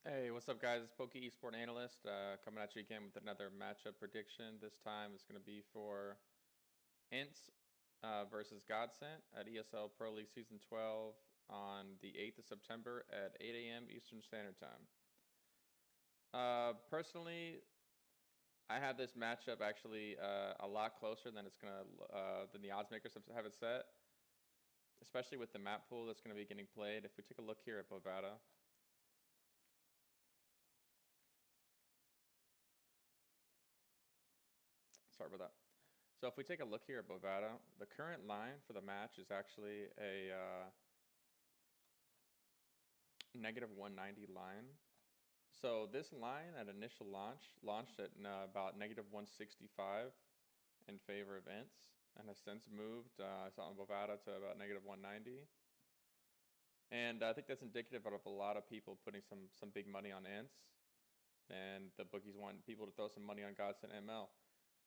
Hey, what's up, guys? It's Pokey Esport Analyst coming at you again with another matchup prediction. This time it's going to be for Ence versus Godsent at ESL Pro League Season 12 on the 8th of September at 8 a.m. Eastern Standard Time. Personally, I have this matchup actually a lot closer than than the odds makers have it set, especially with the map pool that's going to be getting played. If we take a look here at Bovada. Sorry about that. So if we take a look here at Bovada, the current line for the match is actually a negative 190 line. So this line at initial launch launched at about negative 165 in favor of Ence, and has since moved on Bovada to about negative 190. And I think that's indicative of a lot of people putting some big money on Ence, and the bookies want people to throw some money on Godsent ML.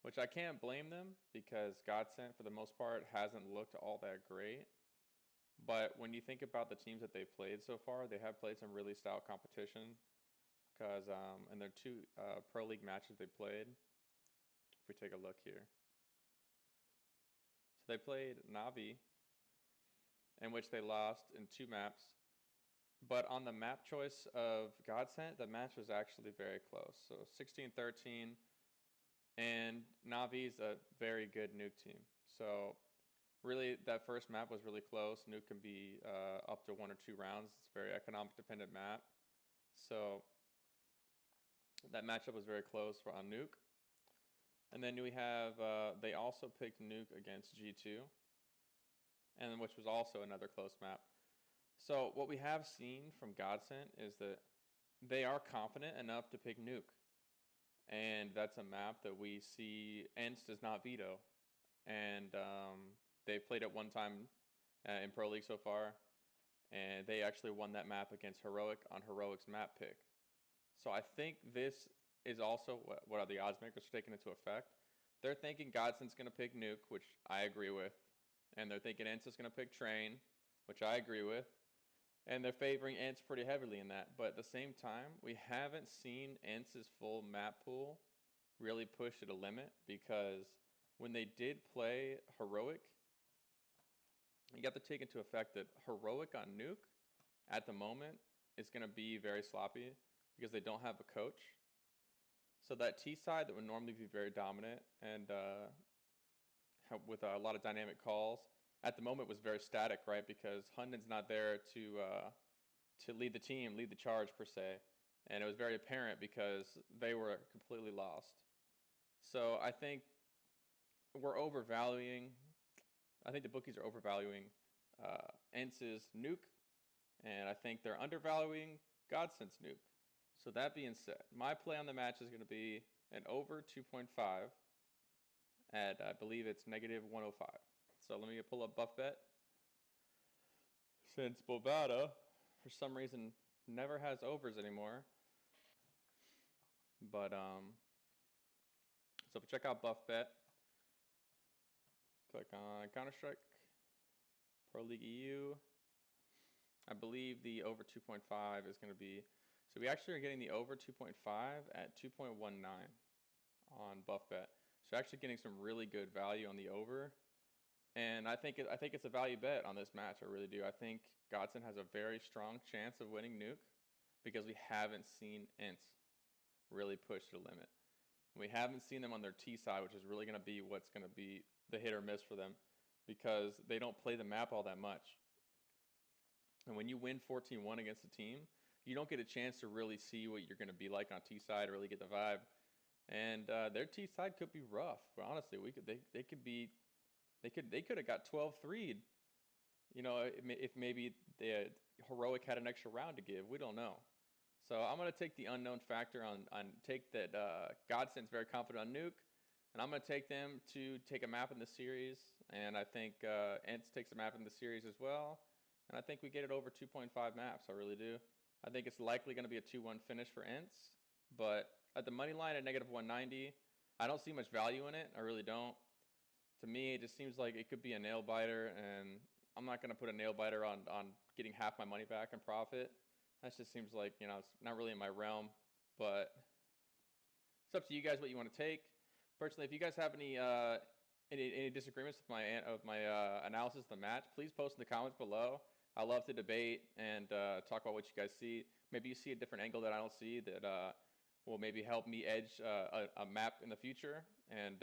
Which I can't blame them because Godsent, for the most part, hasn't looked all that great. But when you think about the teams that they've played so far, they have played some really stout competition. Because in their two Pro League matches they played, if we take a look here. So they played Navi, in which they lost in two maps. But on the map choice of Godsent, the match was actually very close. So 16-13. And Navi's a very good nuke team. So really, that first map was really close. Nuke can be up to 1 or 2 rounds. It's a very economic dependent map. So that matchup was very close on Nuke. And then we have, they also picked Nuke against G2, and which was also another close map. So what we have seen from Godsent is that they are confident enough to pick Nuke. And that's a map that we see Ence does not veto. And they've played it one time in Pro League so far. And they actually won that map against Heroic on Heroic's map pick. So I think this is also what the odds makers are taking into effect. They're thinking Godsent's going to pick Nuke, which I agree with. And they're thinking Ence is going to pick Train, which I agree with. And they're favoring Ence pretty heavily in that. But at the same time, we haven't seen Ence's full map pool really push to the limit, because when they did play Heroic, you got to take into effect that Heroic on Nuke at the moment is going to be very sloppy because they don't have a coach. So that T side that would normally be very dominant and with a lot of dynamic calls, at the moment was very static, right? Because Hunden's not there to lead the team, lead the charge per se, and it was very apparent because they were completely lost. So I think we're overvaluing. I think the bookies are overvaluing Ence's Nuke, and I think they're undervaluing Godsent's Nuke. So that being said, my play on the match is going to be an over 2.5 at, I believe it's negative 105. So let me pull up Buff Bet. Since Bovada, for some reason, never has overs anymore. But, so if we check out Buff Bet, click on Counter-Strike, Pro League EU. I believe the over 2.5 is going to be, so we actually are getting the over 2.5 at 2.19 on Buff Bet. So actually getting some really good value on the over. And I think it's a value bet on this match. I really do. I think Godsent has a very strong chance of winning Nuke because we haven't seen Ence really push to the limit. We haven't seen them on their T side, which is really going to be what's going to be the hit or miss for them because they don't play the map all that much. And when you win 14-1 against a team, you don't get a chance to really see what you're going to be like on T side, really get the vibe. And their T side could be rough. But honestly, they could have got 12-3'd. You know, if maybe Heroic had an extra round to give. We don't know. So I'm going to take the unknown factor on take that Godsent's very confident on Nuke. And I'm going to take them to take a map in the series. And I think Ence takes a map in the series as well. And I think we get it over 2.5 maps. I really do. I think it's likely going to be a 2-1 finish for Ence. But at the money line at negative 190, I don't see much value in it. I really don't. To me, it just seems like it could be a nail biter, and I'm not going to put a nail biter on getting half my money back in profit. That just seems like, you know, it's not really in my realm, but it's up to you guys what you want to take. Personally, if you guys have any disagreements with my analysis of the match, please post in the comments below. I love to debate and talk about what you guys see. Maybe you see a different angle that I don't see that will maybe help me edge a map in the future. And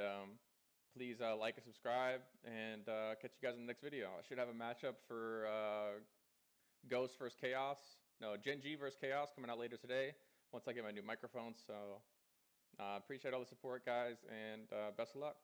please like and subscribe, and catch you guys in the next video. I should have a matchup for Ghost versus Chaos. No, Gen G versus Chaos coming out later today once I get my new microphone. So appreciate all the support, guys, and best of luck.